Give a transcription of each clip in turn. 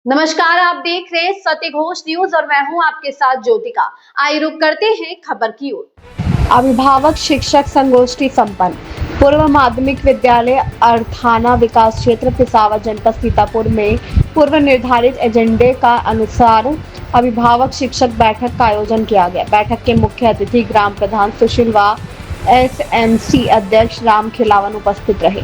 नमस्कार, आप देख रहे हैं सत्य घोष न्यूज और मैं हूं आपके साथ ज्योतिका। आइए रुक करते हैं खबर की ओर। अभिभावक शिक्षक संगोष्ठी संपन्न। पूर्व माध्यमिक विद्यालय अर्थाना विकास क्षेत्र पिसावर जनपद सीतापुर में पूर्व निर्धारित एजेंडे का अनुसार अभिभावक शिक्षक बैठक का आयोजन किया गया। बैठक के मुख्य अतिथि ग्राम प्रधान सुशील व एसएमसी अध्यक्ष राम खिलावन उपस्थित रहे।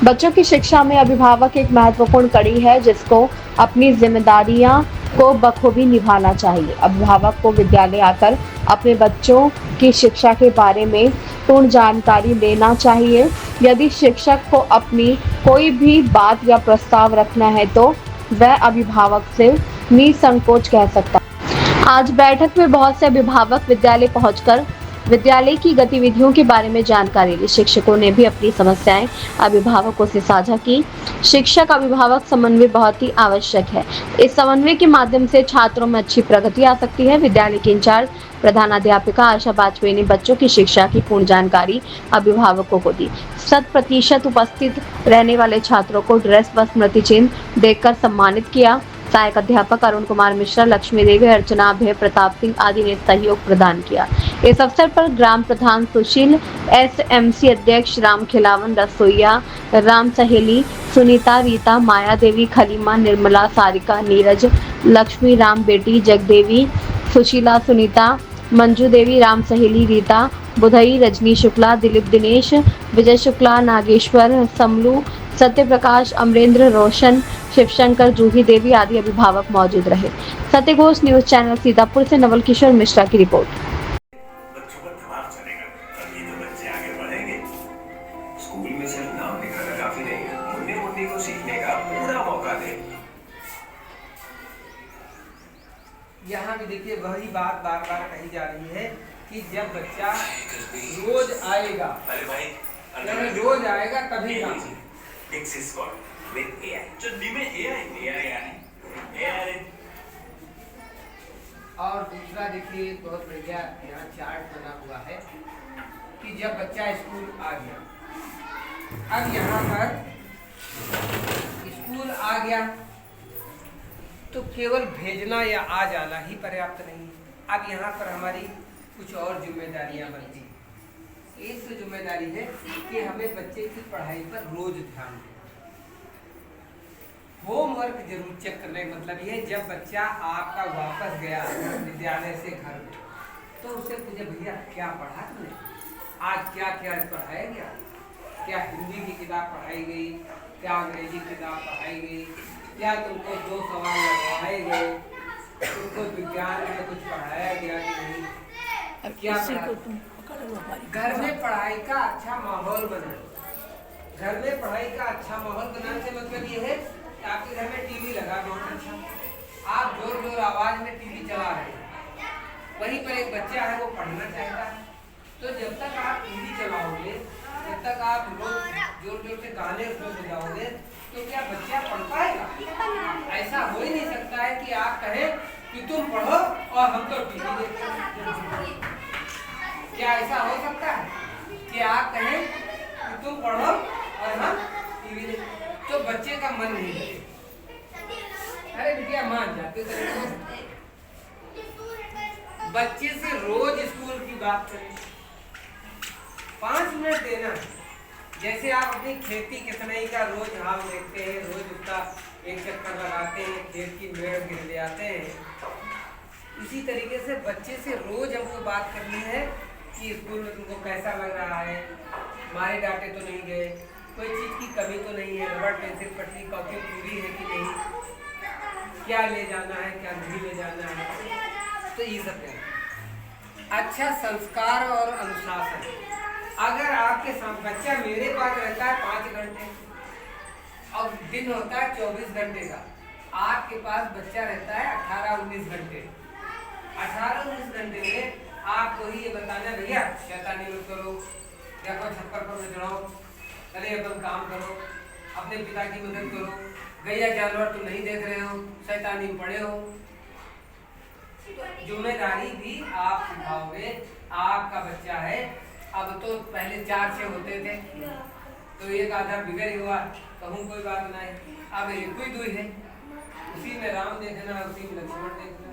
बच्चों की शिक्षा में अभिभावक एक महत्वपूर्ण कड़ी है जिसको अपनी जिम्मेदारियां को बखूबी निभाना चाहिए। अभिभावक को विद्यालय आकर अपने बच्चों की शिक्षा के बारे में पूर्ण जानकारी लेना चाहिए। यदि शिक्षक को अपनी कोई भी बात या प्रस्ताव रखना है तो वह अभिभावक से निसंकोच कह सकता है। आज बैठक में बहुत से अभिभावक विद्यालय पहुंचकर विद्यालय की गतिविधियों के बारे में जानकारी ली। शिक्षकों ने भी अपनी समस्याएं अभिभावकों से साझा की। शिक्षक अभिभावक समन्वय बहुत ही आवश्यक है। इस समन्वय के माध्यम से छात्रों में अच्छी प्रगति आ सकती है। विद्यालय की इंचार्ज प्रधानाध्यापिका आशा वाजपेयी ने बच्चों की शिक्षा की पूर्ण जानकारी अभिभावकों को दी। 100% उपस्थित रहने वाले छात्रों को ड्रेस व स्मृति चिन्ह देकर सम्मानित किया। सहायक अध्यापक अरुण कुमार मिश्रा, लक्ष्मी देवी, अर्चना, अभय प्रताप सिंह आदि ने सहयोग प्रदान किया। इस अवसर पर ग्राम प्रधान सुशील, एसएमसी अध्यक्ष राम खिलावन, रसोईया राम सहेली, सुनीता, रीता, माया देवी, खलीमा, निर्मला, सारिका, नीरज, लक्ष्मी, राम बेटी, जगदेवी, सुशीला, सुनीता, मंजू देवी, राम सहेली, रीता, बुधई, रजनी शुक्ला, दिलीप, दिनेश, विजय शुक्ला, नागेश्वर, समलू, सत्य प्रकाश, अमरेंद्र, रोशन, शिवशंकर, जूही देवी आदि अभिभावक मौजूद रहे। सत्य घोष न्यूज चैनल सीतापुर से नवल किशोर मिश्रा की रिपोर्ट। बच्चों पर दिमाग चलेगा तभी तो बच्चे आगे बढ़ेंगे। स्कूल में सिर्फ नाम लिखाना काफी नहीं है, मुन्नी मुन्नी को सीखने का पूरा मौका दे। यहाँ भी देखिए वही बात बार बार कही जा रही है कि जब बच्चा रोज आएगा, अरे भाई रोज आएगा तभी काम। with AI चड्डी में AI और दूसरा देखिए बहुत बढ़िया यहाँ चार्ट बना हुआ है कि जब बच्चा स्कूल आ गया, अब यहाँ पर स्कूल आ गया तो केवल भेजना या आ जाना ही पर्याप्त नहीं। अब यहाँ पर हमारी कुछ और जिम्मेदारियाँ बनती हैं। एक तो जिम्मेदारी है कि हमें बच्चे की पढ़ाई पर रोज ध्यान दें। होमवर्क जरूर चेक करने का मतलब ये, जब बच्चा आपका वापस गया विद्यालय से घर में तो उससे पूछे भैया क्या पढ़ा तुमने, आज क्या क्या पढ़ाया गया, क्या हिंदी की किताब पढ़ाई गई, क्या अंग्रेजी की किताब पढ़ाई गई, क्या तुमको 2 सवाल लगवाए गए, तुमको विज्ञान में कुछ पढ़ाया गया कि नहीं, क्या घर में पढ़ाई का अच्छा माहौल बनाए। घर में पढ़ाई का अच्छा माहौल बनाने से मतलब ये है आपके घर में टीवी लगा बहुत अच्छा, आप जोर जोर आवाज में टीवी चला रहे हैं, वहीं पर एक बच्चा है वो पढ़ना चाहता है, तो जब तक आप टीवी चलाओगे, जब तक आप रोज जोर जोर से गाने उसमें बजाओगे तो क्या बच्चा पढ़ पाएगा? ऐसा हो ही नहीं सकता है कि आप कहें कि तुम पढ़ो और हम तो टीवी देखते हैं। क्या ऐसा हो सकता है कि आप कहें कि तुम पढ़ो और हम टीवी देखते, तो बच्चे का मन नहीं लगे। अरे बिटिया मान जाते बच्चे से रोज स्कूल की बात करें, 5 मिनट देना। जैसे आप अपनी खेती कितने का रोज हाल देखते हैं, रोज उसका एक चक्कर लगाते हैं, खेत की मेड़ गिर ले आते हैं, इसी तरीके से बच्चे से रोज हमको बात करनी है कि स्कूल में तुमको कैसा लग रहा है, मारे डांटे तो नहीं गए, कोई चीज़ की कमी तो नहीं है, रबड़ पेंसिल पट्टी कॉपी पूरी है कि नहीं, क्या ले जाना है क्या नहीं ले जाना है, तो ये सब है। अच्छा संस्कार और अनुशासन। अगर आपके साथ बच्चा मेरे पास रहता है 5 घंटे और दिन होता है 24 घंटे का, आपके पास बच्चा रहता है 18-19 घंटे। 18-19 घंटे में आपको ही ये बताना भैया शैतानी मत करो, या कोई छप्पर पर मत चढ़ाओ, चले अपन काम करो, अपने पिता की मदद करो, गैया जानवर तुम नहीं देख रहे हो, शैतानी में पड़े हो। तो जिम्मेदारी भी आप सिखाओगे। आपका बच्चा है, अब तो पहले 4-6 होते थे तो एक आधा बिगड़ हुआ कहूँ कोई बात नहीं, अब 1 ही 2 है, उसी में राम देखना, उसी में लक्ष्मण देखना।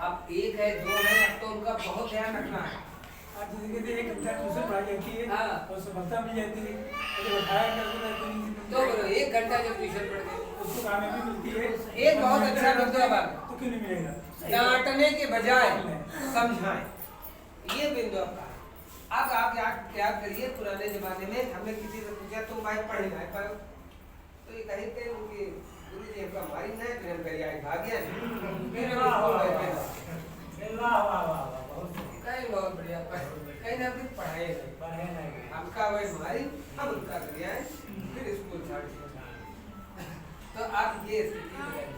अब एक है, दो है, अब तो उनका बहुत ध्यान रखना है। आज जिंदगी से एक घंटा ट्यूशन पढ़ाई जाती है हाँ। और सफलता मिल जाती है, जब 18 घंटा तो बोलो 1 घंटा जब ट्यूशन पढ़ गए उसको कामयाबी मिलती है। एक बहुत अच्छा बिंदु अब तो क्यों नहीं मिलेगा? डांटने के बजाय समझाएं, ये बिंदु आपका। अब आप याद करिए, पुराने जमाने में हमने किसी से पूछा तुम भाई पढ़े ना पाए, तो ये कहे थे उनके गुरु जी हमका मारी ना, फिर हम करिए भाग गया, फिर हम स्कूल बैठे। वाह वाह वाह बहुत कहीं बहुत बढ़िया, कहीं ना फिर पढ़ाए नहीं, हमका वही मारी, हम उनका करिए फिर स्कूल छाड़ दिया। तो अब ये स्थिति बदल,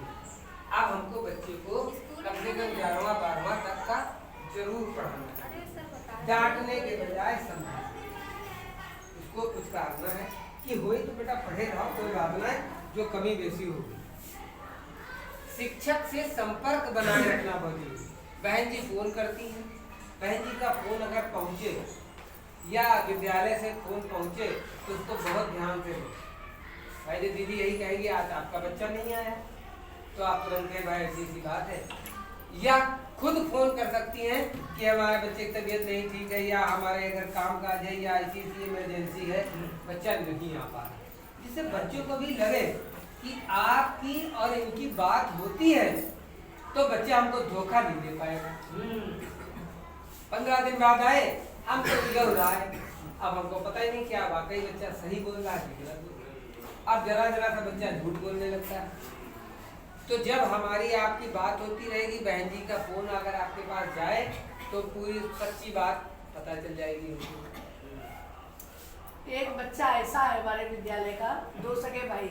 अब हमको बच्चे को कम से कम 11वां 12वां तक का जरूर पढ़ाना है, डांटने के बजाय समझाना। उसको कुछ करना है कि होई तो बेटा पढ़े रहो, कोई बात नहीं, जो कमी बेसी होगी। शिक्षक से संपर्क बनाए रखना बहुत जरूरी। बहन जी फोन करती हैं, बहन जी का फोन अगर पहुंचे या विद्यालय से फोन पहुंचे तो उसको बहुत ध्यान से लो। भाई जी दीदी यही कहेगी आज आपका बच्चा नहीं आया, तो आप तुरंत कहें भाई ऐसी सी बात है, या खुद फोन कर सकती हैं कि हमारे बच्चे की तबीयत नहीं ठीक है, या हमारे घर काम काज है, या ऐसी इमरजेंसी है, बच्चा नहीं आ पा रहा, जिससे बच्चों को भी लगे कि आपकी और इनकी बात होती है, तो बच्चा हमको धोखा नहीं दे पाएगा। 15 दिन बाद आए, हम तो बिगड़ रहा है, अब हमको पता ही नहीं क्या वाकई बच्चा सही बोल रहा है कि गलत बोल रहा है। अब जरा जरा सा बच्चा झूठ बोलने लगता है। तो जब हमारी आपकी बात होती रहेगी, बहन जी का फोन अगर आपके पास जाए तो पूरी सच्ची बात पता चल जाएगी। एक बच्चा ऐसा है हमारे विद्यालय का, 2 सगे भाई,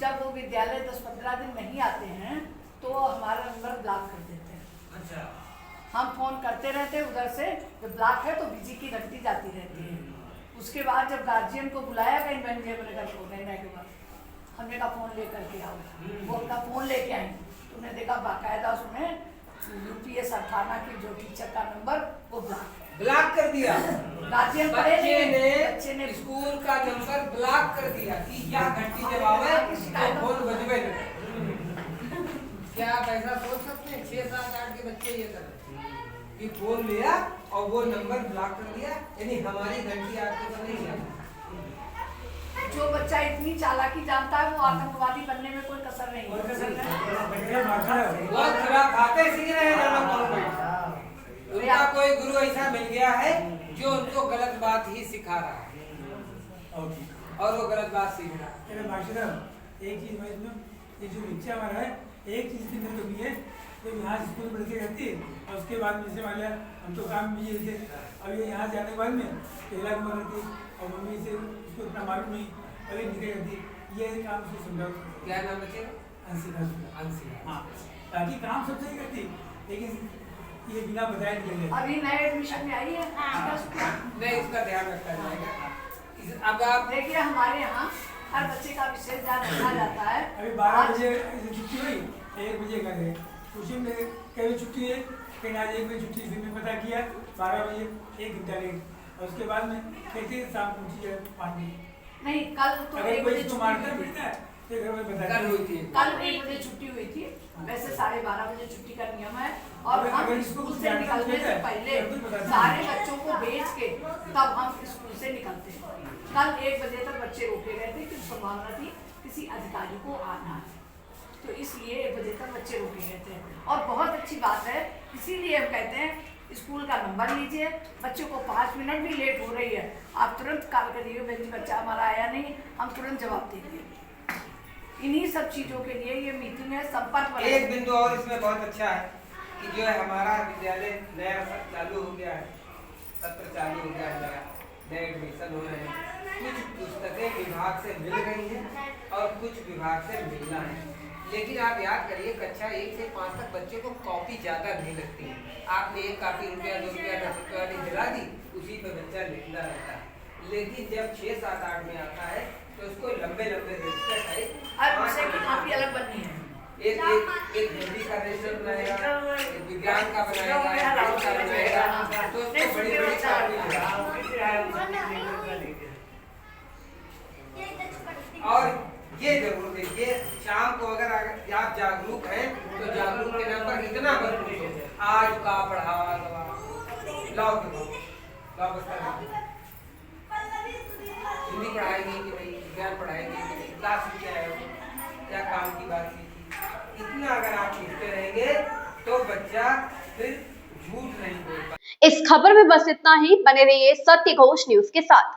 जब वो विद्यालय 10-15 दिन नहीं आते हैं तो हमारा नंबर ब्लॉक कर देते हैं। अच्छा, हम फोन करते रहते हैं उधर से, जब ब्लॉक है तो बिजी की रखती जाती रहती है। उसके बाद जब गार्जियन को बुलाया कहीं बहन जी अपने घर को रहने के बाद, हमने कहा फोन लेकर के आओ, वो अपना फोन लेके आई, तो उन्हें देखा बाकायदा उसमें UPS अर्थाना की जो टीचर का नंबर वो ब्लॉक कर दिया। गार्जियन बच्चे ने स्कूल का नंबर ब्लॉक कर दिया कि यह घंटी जब आवे तो फोन बजबे नहीं। क्या आप ऐसा सोच सकते हैं? 6, 7, 8 के बच्चे ये कर रहे हैं कि फोन लिया और वो नंबर ब्लॉक कर दिया, यानी हमारी घंटी आपके पास नहीं है। जो बच्चा इतनी चालाकी जानता है वो आतंकवादी बनने में कोई कसर नहीं है। बहुत खराब बातें सीख रहे हैं ना कॉन्वेंट। उनका कोई गुरु ऐसा मिल गया है जो उनको गलत बात ही सिखा रहा है और वो गलत बात सीख रहा है। एक चीज मैं ये जो बच्चा हमारा है, एक चीज की मेरे को भी है, तो यहाँ स्कूल पढ़ के रहती है और उसके बाद में से मान लिया हम तो काम में बिजी रहते, अब ये यहाँ जाने के बाद में पहला नंबर रहती और मम्मी से उसको इतना मालूम नहीं, अभी निकल जाती, ये काम उसको समझाओ। क्या नाम बचेगा? अंशिका। हाँ, ताकि काम सब सही करती, लेकिन ये बिना बताए निकल जाती। अभी नए एडमिशन में आई है। नहीं, इसका ध्यान रखा जाएगा। अब आप देखिए हमारे यहाँ हर बच्चे का विशेष ध्यान रखा जाता है। अभी 12 बजे छुट्टी हुई, 1 बजे घर गए, ट्यूशन में कभी छुट्टी है, कहीं आज 1 बजे छुट्टी, फिर पता किया 12 बजे 1 घंटा लेट, और उसके बाद में कहते शाम पहुँची जाए 5 बजे। नहीं, कल तो 1 बजे इसको मारता पीटता है तो घर में बता कल हुई थी। कल 1 बजे छुट्टी हुई थी, वैसे 12:30 बजे छुट्टी का नियम है। और हम स्कूल से निकलने से पहले सारे बच्चों को भेज के तब हम स्कूल से निकलते हैं। कल 1 बजे तक बच्चे रोके गए थे क्योंकि संभावना थी किसी अधिकारी को आना है, तो इसलिए 1 बजे तक बच्चे रोके गए थे। और बहुत अच्छी बात है, इसीलिए हम कहते हैं स्कूल का नंबर लीजिए, बच्चों को 5 मिनट भी लेट हो रही है आप तुरंत कॉल करिए, बहन बच्चा हमारा आया नहीं, हम तुरंत जवाब देंगे। इन्हीं सब चीजों के लिए ये मीटिंग है, संपर्क। एक बिंदु और इसमें बहुत अच्छा है कि जो है हमारा विद्यालय नया चालू हो गया है, सत्र चालू हो गया है, नए एडमिशन हो रहे हैं, कुछ पुस्तकें विभाग से मिल गई हैं और कुछ विभाग से मिलना है। लेकिन आप याद करिए कक्षा 1 से 5 तक बच्चे को कॉपी ज़्यादा नहीं लगती है। आपने 1 कॉपी ₹1, ₹2, ₹10 वाली दिला दी, उसी पर बच्चा लिखता रहता है। लेकिन जब 6, 7, 8 में आता है तो उसको लंबे रजिस्टर है, कॉपी अलग बननी है। एक हिंदी का रजिस्टर बनाएगा, एक विज्ञान का बनाएगा, एक गणित का बनाएगा, तो उसको बड़ी कॉपी और ये जरूर देखिए ये शाम को अगर आप जागरूक हैं तो जागरूक के नाम पर इतना मत पूछो आज का पढ़ा लाओ हिंदी पढ़ाएंगे कि नहीं, विज्ञान पढ़ाएंगे कि नहीं, क्लास में क्या है, क्या काम की बात की, इतना अगर आप पूछते रहेंगे तो बच्चा फिर झूठ नहीं बोल पाएगा। इस खबर में बस इतना ही। बने रहिए सत्य घोष न्यूज के साथ।